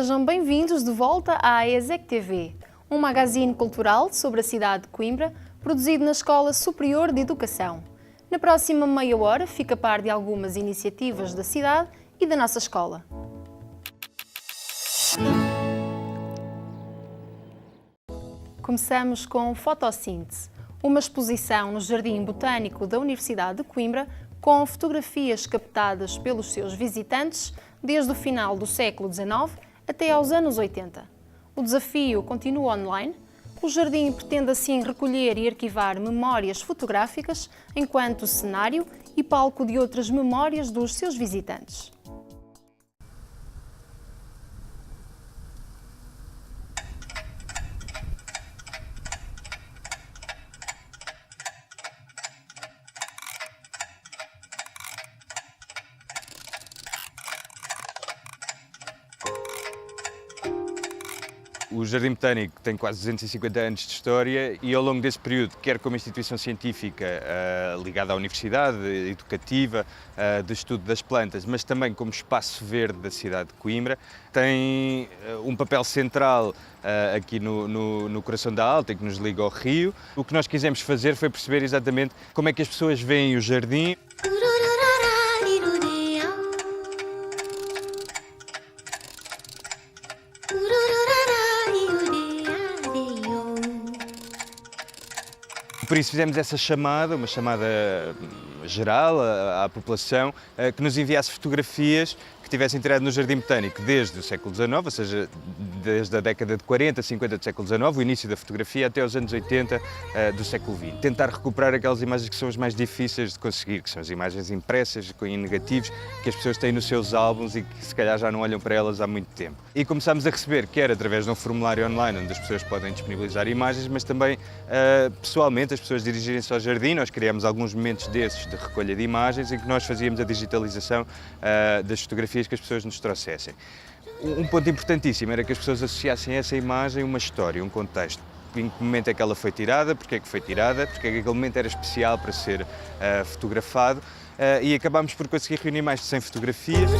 Sejam bem-vindos de volta à ESEC TV, um magazine cultural sobre a cidade de Coimbra, produzido na Escola Superior de Educação. Na próxima meia hora fica a par de algumas iniciativas da cidade e da nossa escola. Começamos com Fotossíntese, uma exposição no Jardim Botânico da Universidade de Coimbra com fotografias captadas pelos seus visitantes desde o final do século XIX até aos anos 80. O desafio continua online. O jardim pretende assim recolher e arquivar memórias fotográficas enquanto cenário e palco de outras memórias dos seus visitantes. O Jardim Botânico tem quase 250 anos de história e ao longo desse período, quer como instituição científica ligada à universidade, educativa, de estudo das plantas, mas também como espaço verde da cidade de Coimbra, tem um papel central aqui no coração da Alta, que nos liga ao rio. O que nós quisemos fazer foi perceber exatamente como é que as pessoas veem o jardim. Por isso fizemos essa chamada, uma chamada geral à população, que nos enviasse fotografias que tivessem tirado no Jardim Botânico desde o século XIX, ou seja, desde a década de 40, 50 do século XIX, o início da fotografia, até os anos 80 do século XX. Tentar recuperar aquelas imagens que são as mais difíceis de conseguir, que são as imagens impressas, com negativos, que as pessoas têm nos seus álbuns e que se calhar já não olham para elas há muito tempo. E começámos a receber, quer através de um formulário online, onde as pessoas podem disponibilizar imagens, mas também pessoalmente, as pessoas dirigirem-se ao jardim. Nós criámos alguns momentos desses de recolha de imagens em que nós fazíamos a digitalização das fotografias que as pessoas nos trouxessem. Um ponto importantíssimo era que as pessoas associassem a essa imagem uma história, um contexto. Em que momento é que ela foi tirada, porque é que foi tirada, porque é que aquele momento era especial para ser fotografado, e acabámos por conseguir reunir mais de 100 fotografias.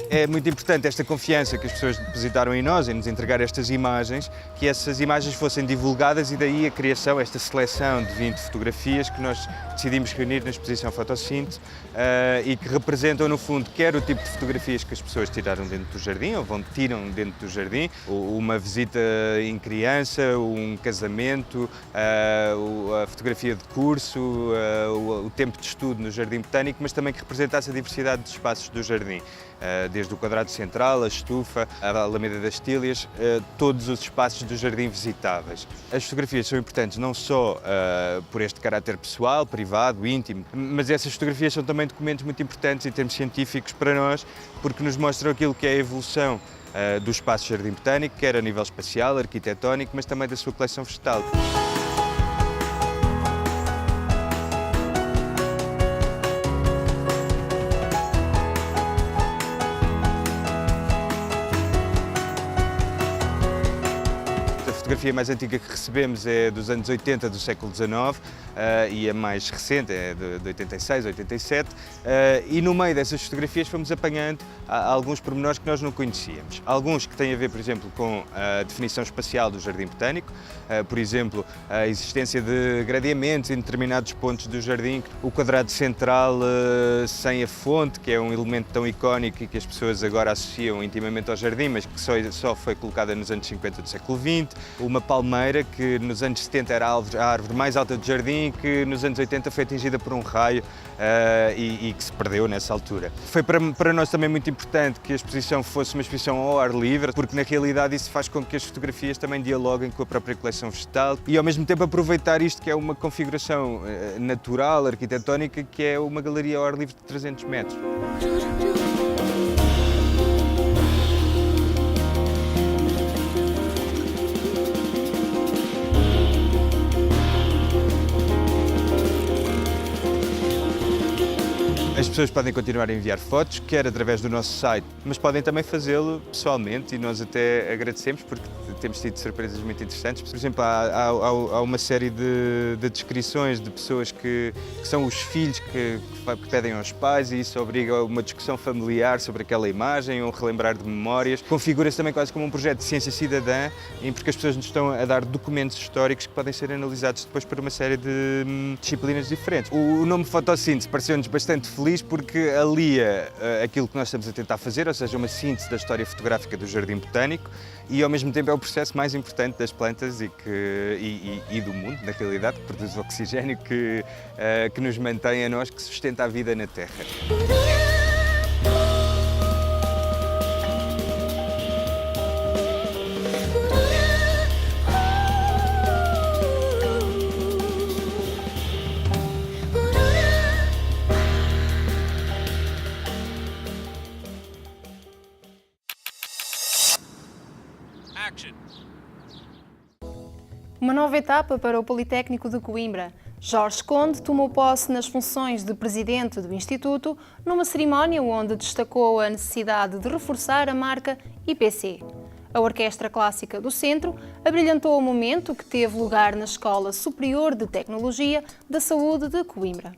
É muito importante esta confiança que as pessoas depositaram em nós, em nos entregar estas imagens, que essas imagens fossem divulgadas e daí a criação, esta seleção de 20 fotografias que nós decidimos reunir na exposição Fotossíntese e que representam, no fundo, quer o tipo de fotografias que as pessoas tiraram dentro do jardim ou tiram dentro do jardim, uma visita em criança, um casamento, a fotografia de curso, o tempo de estudo no Jardim Botânico, mas também que representasse a diversidade de espaços do jardim. Desde o quadrado central, a estufa, a Alameda das Tílias, todos os espaços do jardim visitáveis. As fotografias são importantes não só por este caráter pessoal, privado, íntimo, mas essas fotografias são também documentos muito importantes em termos científicos para nós, porque nos mostram aquilo que é a evolução do espaço Jardim Botânico, quer a nível espacial, arquitetónico, mas também da sua coleção vegetal. A fotografia mais antiga que recebemos é dos anos 80 do século XIX e a mais recente é de 86, 87 e no meio dessas fotografias fomos apanhando alguns pormenores que nós não conhecíamos. Alguns que têm a ver, por exemplo, com a definição espacial do Jardim Botânico, por exemplo, a existência de gradeamentos em determinados pontos do jardim, o quadrado central sem a fonte, que é um elemento tão icónico e que as pessoas agora associam intimamente ao jardim, mas que só foi colocada nos anos 50 do século XX, uma palmeira que nos anos 70 era a árvore mais alta do jardim, que nos anos 80 foi atingida por um raio e que se perdeu nessa altura. Foi para nós também muito importante que a exposição fosse uma exposição ao ar livre, porque na realidade isso faz com que as fotografias também dialoguem com a própria coleção vegetal e ao mesmo tempo aproveitar isto que é uma configuração natural, arquitetónica, que é uma galeria ao ar livre de 300 metros. As pessoas podem continuar a enviar fotos, quer através do nosso site, mas podem também fazê-lo pessoalmente e nós até agradecemos porque temos tido surpresas muito interessantes. Por exemplo, há uma série de descrições de pessoas que são os filhos que pedem aos pais e isso obriga a uma discussão familiar sobre aquela imagem, um relembrar de memórias. Configura-se também quase como um projeto de ciência cidadã, em porque as pessoas nos estão a dar documentos históricos que podem ser analisados depois por uma série de disciplinas diferentes. O nome fotossíntese pareceu-nos bastante feliz porque alia aquilo que nós estamos a tentar fazer, ou seja, uma síntese da história fotográfica do Jardim Botânico e ao mesmo tempo é o processo mais importante das plantas e do mundo, na realidade, que produz oxigênio, que nos mantém a nós, que sustenta a vida na Terra. Uma nova etapa para o Politécnico de Coimbra. Jorge Conde tomou posse nas funções de presidente do Instituto, numa cerimónia onde destacou a necessidade de reforçar a marca IPC. A Orquestra Clássica do Centro abrilhantou o momento que teve lugar na Escola Superior de Tecnologia da Saúde de Coimbra.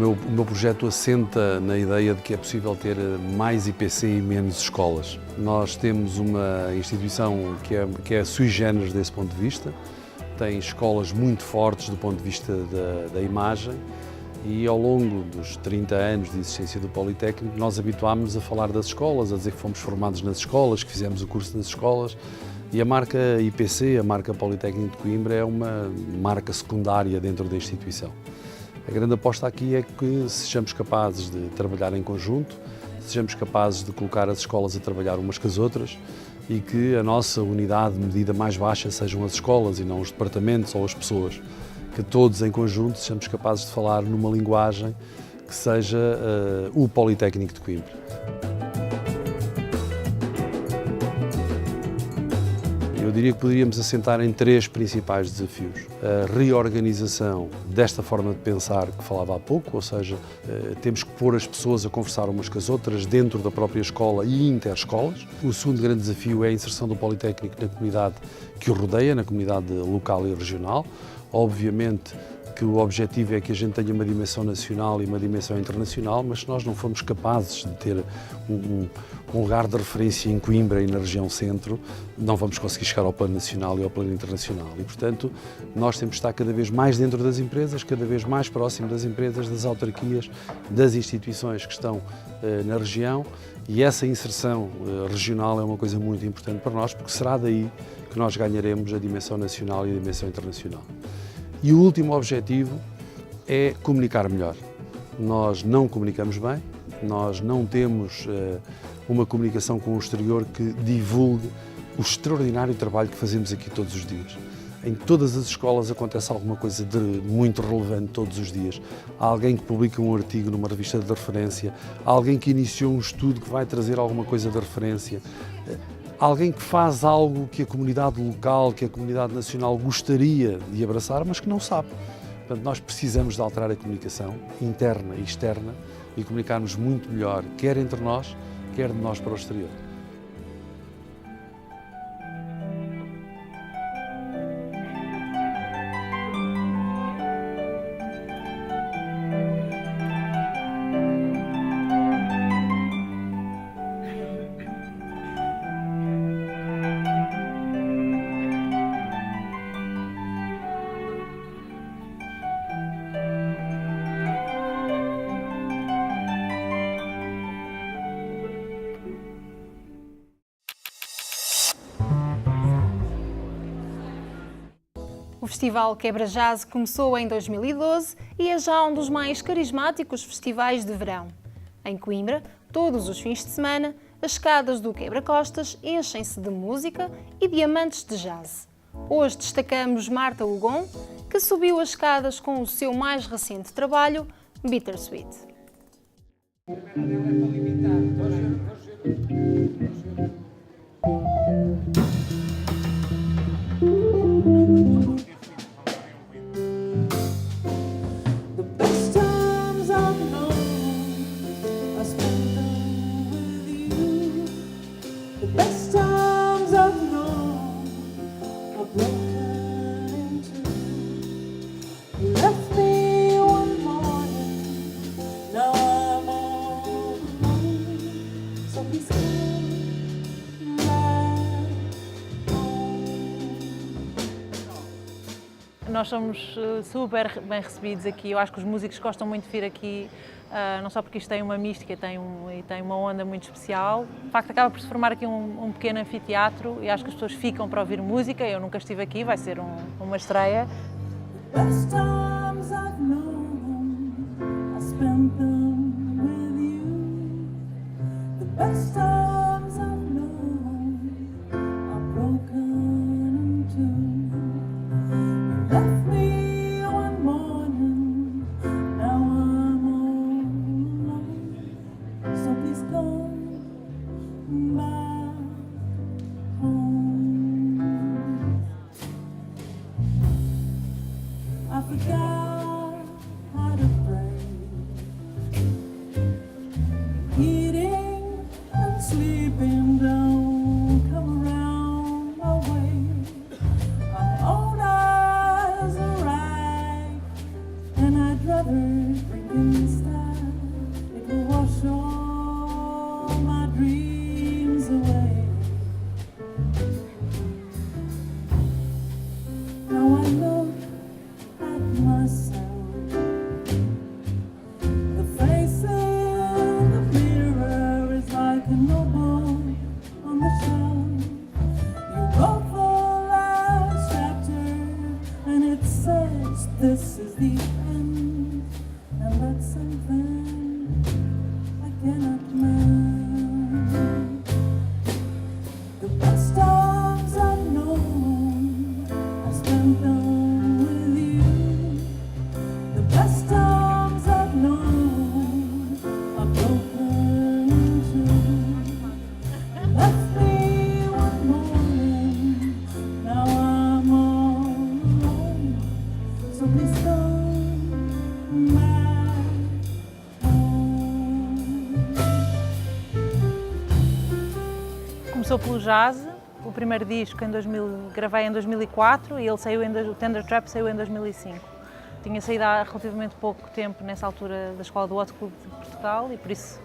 O meu projeto assenta na ideia de que é possível ter mais IPC e menos escolas. Nós temos uma instituição que é sui generis desse ponto de vista, tem escolas muito fortes do ponto de vista da imagem e ao longo dos 30 anos de existência do Politécnico nós habituámos-nos a falar das escolas, a dizer que fomos formados nas escolas, que fizemos o curso nas escolas e a marca IPC, a marca Politécnico de Coimbra, é uma marca secundária dentro da instituição. A grande aposta aqui é que sejamos capazes de trabalhar em conjunto, sejamos capazes de colocar as escolas a trabalhar umas com as outras e que a nossa unidade de medida mais baixa sejam as escolas e não os departamentos ou as pessoas. Que todos em conjunto sejamos capazes de falar numa linguagem que seja o Politécnico de Coimbra. Eu diria que poderíamos assentar em 3 principais desafios. A reorganização desta forma de pensar que falava há pouco, ou seja, temos que pôr as pessoas a conversar umas com as outras dentro da própria escola e interescolas. O segundo grande desafio é a inserção do Politécnico na comunidade que o rodeia, na comunidade local e regional. Obviamente que o objetivo é que a gente tenha uma dimensão nacional e uma dimensão internacional, mas se nós não formos capazes de ter um lugar de referência em Coimbra e na região centro, não vamos conseguir chegar ao plano nacional e ao plano internacional. E, portanto, nós temos de estar cada vez mais dentro das empresas, cada vez mais próximo das empresas, das autarquias, das instituições que estão na região e essa inserção regional é uma coisa muito importante para nós, porque será daí que nós ganharemos a dimensão nacional e a dimensão internacional. E o último objetivo é comunicar melhor. Nós não comunicamos bem, nós não temos uma comunicação com o exterior que divulgue o extraordinário trabalho que fazemos aqui todos os dias. Em todas as escolas acontece alguma coisa de muito relevante todos os dias. Há alguém que publica um artigo numa revista de referência, há alguém que iniciou um estudo que vai trazer alguma coisa de referência, alguém que faz algo que a comunidade local, que a comunidade nacional gostaria de abraçar, mas que não sabe. Portanto, nós precisamos de alterar a comunicação interna e externa e comunicarmos muito melhor, quer entre nós, quer de nós para o exterior. O Festival Quebra Jazz começou em 2012 e é já um dos mais carismáticos festivais de verão. Em Coimbra, todos os fins de semana, as escadas do Quebra-Costas enchem-se de música e de amantes de jazz. Hoje destacamos Marta Hugon, que subiu as escadas com o seu mais recente trabalho, Bittersweet. Nós somos super bem recebidos aqui. Eu acho que os músicos gostam muito de vir aqui, não só porque isto tem uma mística e tem uma onda muito especial. De facto, acaba por se formar aqui um pequeno anfiteatro e acho que as pessoas ficam para ouvir música. Eu nunca estive aqui, vai ser uma estreia. This is the end, and that's something I cannot mend. The best times I've known, I spent them with you. The best times I've known, I've broken into. Left me one morning, now I'm all alone. So please come back home. Começou pelo jazz, o primeiro disco gravei em 2004 e ele saiu o Tender Trap saiu em 2005. Tinha saído há relativamente pouco tempo nessa altura da Escola do Hot Club de Portugal e por isso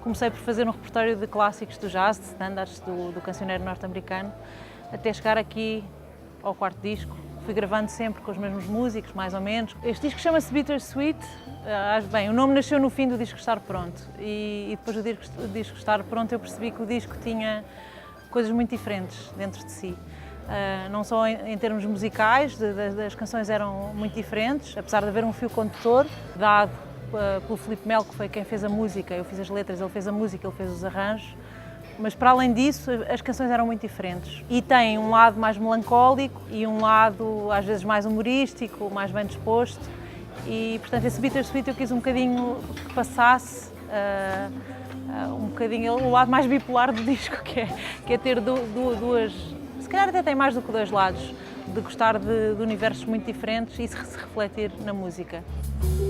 comecei por fazer um repertório de clássicos do jazz, de standards do cancioneiro norte-americano, até chegar aqui ao quarto disco. Fui gravando sempre com os mesmos músicos, mais ou menos. Este disco chama-se Bittersweet. Bem, o nome nasceu no fim do disco estar pronto e depois do disco estar pronto eu percebi que o disco tinha coisas muito diferentes dentro de si. Não só em termos musicais, as canções eram muito diferentes, apesar de haver um fio condutor dado pelo Filipe Melo, que foi quem fez a música. Eu fiz as letras, ele fez a música, ele fez os arranjos. Mas para além disso, as canções eram muito diferentes. E tem um lado mais melancólico e um lado às vezes mais humorístico, mais bem disposto. E portanto esse Bittersweet eu quis um bocadinho que passasse um bocadinho o lado mais bipolar do disco, que é ter duas, se calhar até tem mais do que dois lados, de gostar de universos muito diferentes e se refletir na música.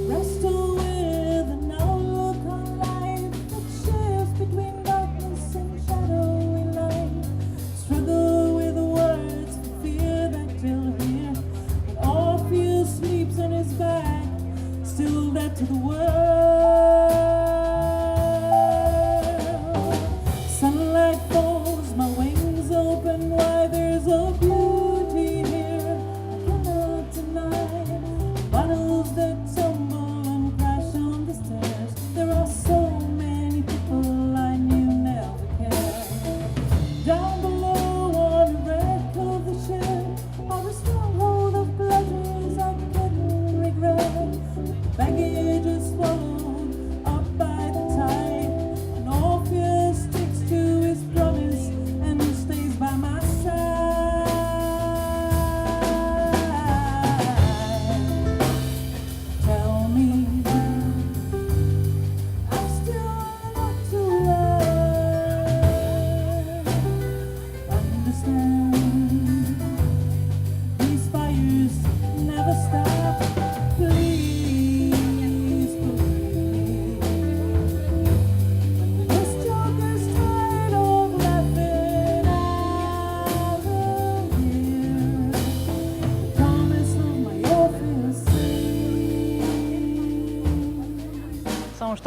Wrestle with an outlook on life that shifts between darkness and shadowy light. Struggle with words for fear that you'll hear. But Orpheus sleeps on his back, still dead to the world. Sunlight falls, my wings open wide. There's a beauty here I cannot deny. Bottles that tumble and crash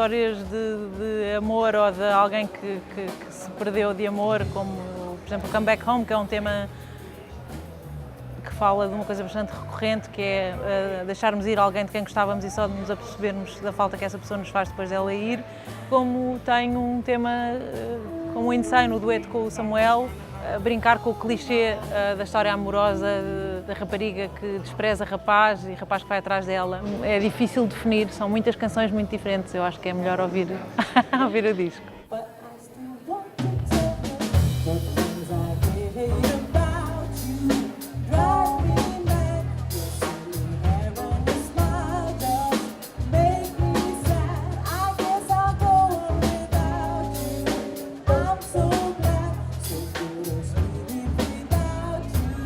histórias de amor ou de alguém que se perdeu de amor, como, por exemplo, o Come Back Home, que é um tema que fala de uma coisa bastante recorrente, que é deixarmos ir alguém de quem gostávamos e só de nos apercebermos da falta que essa pessoa nos faz depois dela ir. Como tem um tema como o Insane, o dueto com o Samuel, brincar com o clichê da história amorosa da rapariga que despreza rapaz e rapaz que vai atrás dela. É difícil definir, são muitas canções muito diferentes, eu acho que é melhor ouvir, ouvir o disco. But I still want to tell you the things I hate about you. Drive me mad. Your silly hair and your smile just make me sad. I guess I'll go on without you. I'm so glad, so good and sweet without you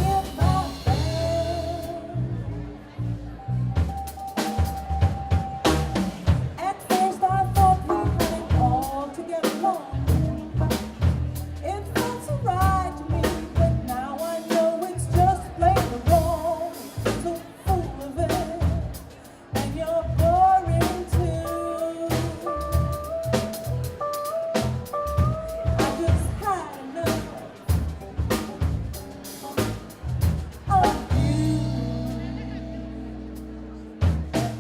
in my bed. At first I thought we had it all together long. It felt so right to me, but now I know it's just plain wrong. So full of it, and you're boring too. I just had enough of you.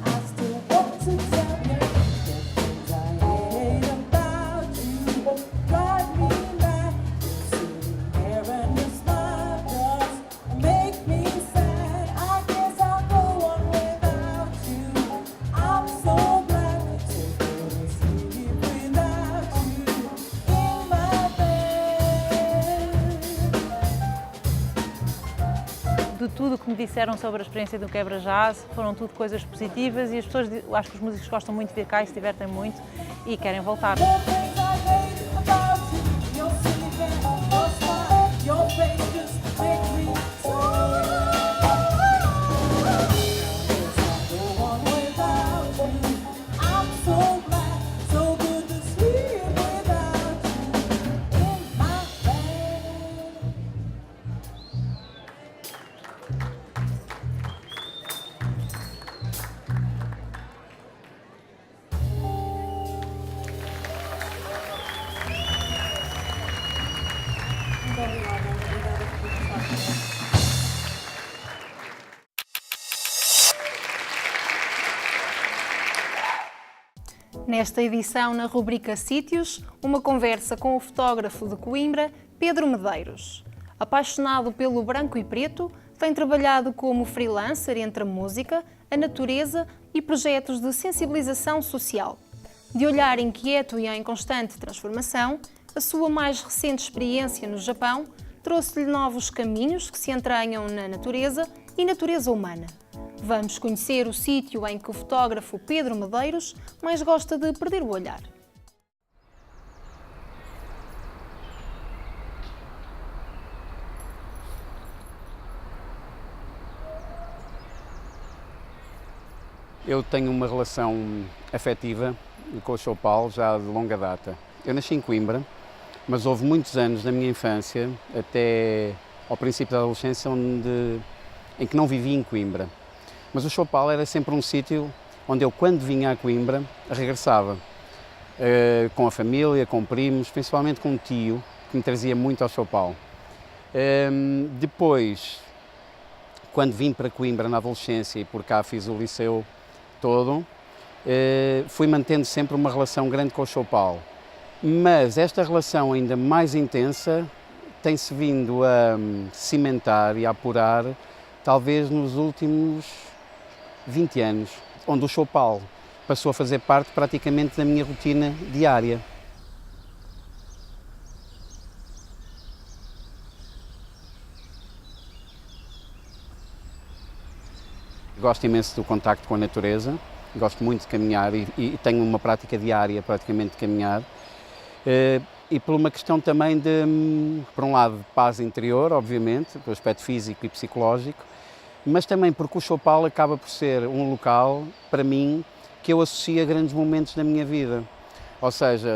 I still want to tell you the things I hate about you. Drive me mad. Your silly hair and your smile just make me sad. I guess I'll go on without you. I'm so glad, so good and sleep without you in my bed. De tudo o que me disseram sobre a experiência do Quebra Jazz, foram tudo coisas positivas e as pessoas, acho que os músicos gostam muito de vir cá e se divertem muito e querem voltar. The things I hate about you, your silly hair, your smile, your face just make me sad. Guess I'll go on without you. I'm so glad, so good to sleep without you in my bed. Nesta edição, na rubrica Sítios, uma conversa com o fotógrafo de Coimbra, Pedro Medeiros. Apaixonado pelo branco e preto, tem trabalhado como freelancer entre a música, a natureza e projetos de sensibilização social. De olhar inquieto e em constante transformação, a sua mais recente experiência no Japão trouxe-lhe novos caminhos que se entranham na natureza e natureza humana. Vamos conhecer o sítio em que o fotógrafo Pedro Medeiros mais gosta de perder o olhar. Eu tenho uma relação afetiva com o Choupal já de longa data. Eu nasci em Coimbra, mas houve muitos anos da minha infância, até ao princípio da adolescência, em que não vivi em Coimbra. Mas o Choupal era sempre um sítio onde eu, quando vinha a Coimbra, regressava. Com a família, com primos, principalmente com um tio, que me trazia muito ao Choupal. Depois, quando vim para Coimbra na adolescência e por cá fiz o liceu todo, fui mantendo sempre uma relação grande com o Choupal. Mas esta relação ainda mais intensa tem-se vindo a cimentar e a apurar talvez nos últimos 20 anos, onde o Choupal passou a fazer parte praticamente da minha rotina diária. Gosto imenso do contacto com a natureza, gosto muito de caminhar e tenho uma prática diária praticamente de caminhar. E por uma questão também de, por um lado, de paz interior, obviamente, pelo aspecto físico e psicológico, mas também porque o Choupal acaba por ser um local, para mim, que eu associo a grandes momentos da minha vida. Ou seja,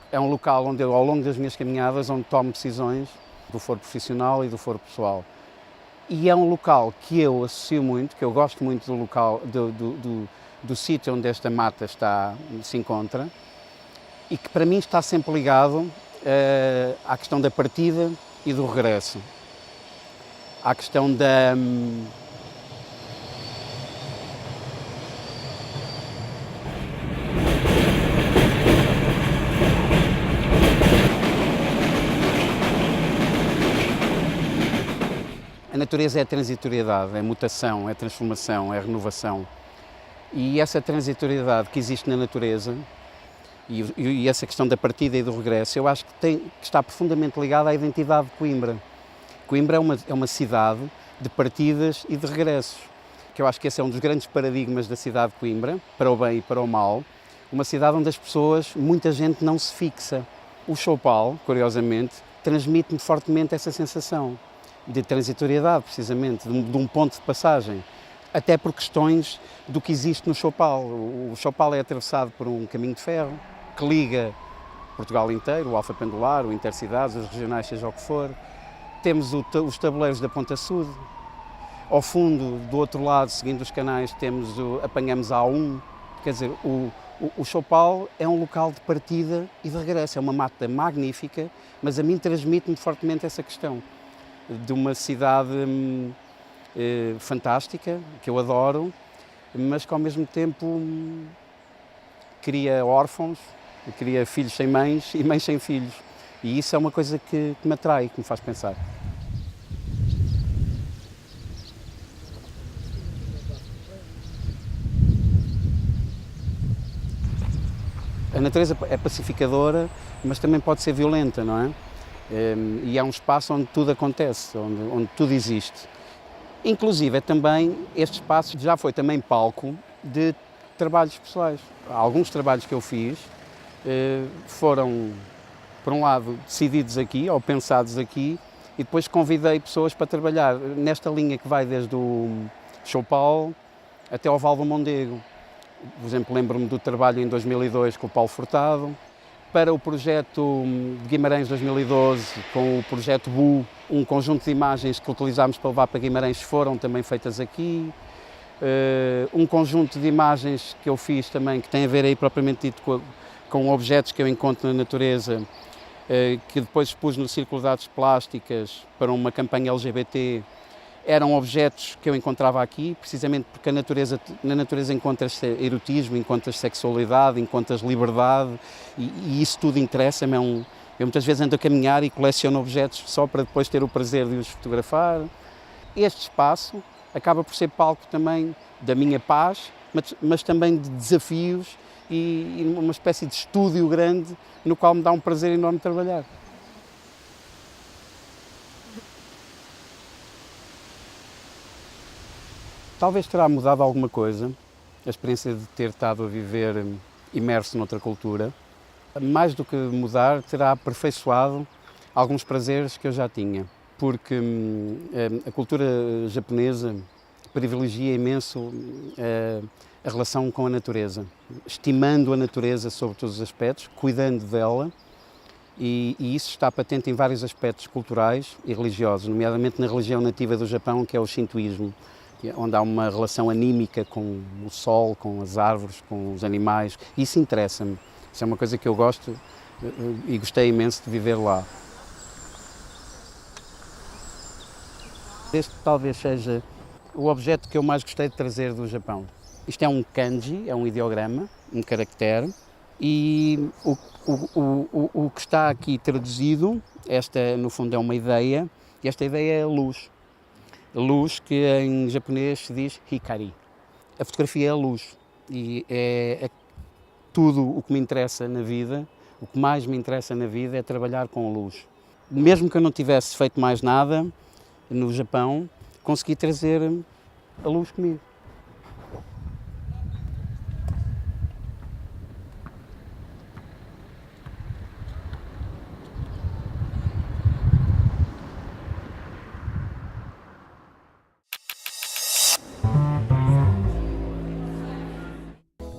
é um local onde eu, ao longo das minhas caminhadas, onde tomo decisões do foro profissional e do foro pessoal. E é um local que eu associo muito, que eu gosto muito do local, do sítio onde esta mata se encontra e que para mim está sempre ligado à questão da partida e do regresso, à questão da a natureza é a transitoriedade, é mutação, é transformação, é renovação. E essa transitoriedade que existe na natureza e essa questão da partida e do regresso, eu acho que está profundamente ligada à identidade de Coimbra. Coimbra é uma cidade de partidas e de regressos, que eu acho que esse é um dos grandes paradigmas da cidade de Coimbra, para o bem e para o mal, uma cidade onde as pessoas, muita gente não se fixa. O Choupal, curiosamente, transmite-me fortemente essa sensação de transitoriedade, precisamente, de um ponto de passagem, até por questões do que existe no Choupal. O Choupal é atravessado por um caminho de ferro que liga Portugal inteiro, o Alfa Pendular, o Intercidades, os regionais, seja o que for. Temos os tabuleiros da Ponta Sul. Ao fundo, do outro lado, seguindo os canais, apanhamos a A1. Quer dizer, o Choupal é um local de partida e de regresso. É uma mata magnífica, mas a mim transmite-me fortemente essa questão de uma cidade fantástica, que eu adoro, mas que ao mesmo tempo cria órfãos, cria filhos sem mães e mães sem filhos. E isso é uma coisa que me atrai, que me faz pensar. A natureza é pacificadora, mas também pode ser violenta, não é? E é um espaço onde tudo acontece, onde tudo existe. Inclusive, também, este espaço já foi também palco de trabalhos pessoais. Alguns trabalhos que eu fiz foram, por um lado, decididos aqui, ou pensados aqui, e depois convidei pessoas para trabalhar nesta linha que vai desde o Choupal até ao Val do Mondego. Por exemplo, lembro-me do trabalho em 2002 com o Paulo Furtado, para o projeto de Guimarães 2012, com o projeto BU, um conjunto de imagens que utilizámos para levar para Guimarães foram também feitas aqui. Um conjunto de imagens que eu fiz também, que tem a ver aí propriamente dito com objetos que eu encontro na natureza, que depois expus no Círculo de Artes Plásticas para uma campanha LGBT. Eram objetos que eu encontrava aqui, precisamente porque na natureza encontras erotismo, encontras sexualidade, encontras liberdade e isso tudo interessa-me. Eu muitas vezes ando a caminhar e coleciono objetos só para depois ter o prazer de os fotografar. Este espaço acaba por ser palco também da minha paz, mas também de desafios e uma espécie de estúdio grande no qual me dá um prazer enorme trabalhar. Talvez terá mudado alguma coisa, a experiência de ter estado a viver imerso noutra cultura. Mais do que mudar, terá aperfeiçoado alguns prazeres que eu já tinha, porque a cultura japonesa privilegia imenso a relação com a natureza, estimando a natureza sobre todos os aspectos, cuidando dela, e isso está patente em vários aspectos culturais e religiosos, nomeadamente na religião nativa do Japão, que é o Shintoísmo, onde há uma relação anímica com o sol, com as árvores, com os animais. Isso interessa-me. Isso é uma coisa que eu gosto e gostei imenso de viver lá. Este talvez seja o objeto que eu mais gostei de trazer do Japão. Isto é um kanji, é um ideograma, um caractere, e o que está aqui traduzido, esta no fundo é uma ideia, e esta ideia é a luz. Luz que em japonês se diz hikari. A fotografia é a luz e é tudo o que me interessa na vida, o que mais me interessa na vida é trabalhar com luz. Mesmo que eu não tivesse feito mais nada no Japão, consegui trazer a luz comigo.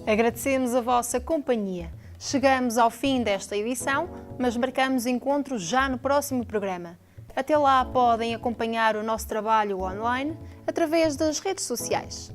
Agradecemos a vossa companhia. Chegamos ao fim desta edição, mas marcamos encontro já no próximo programa. Até lá podem acompanhar o nosso trabalho online através das redes sociais.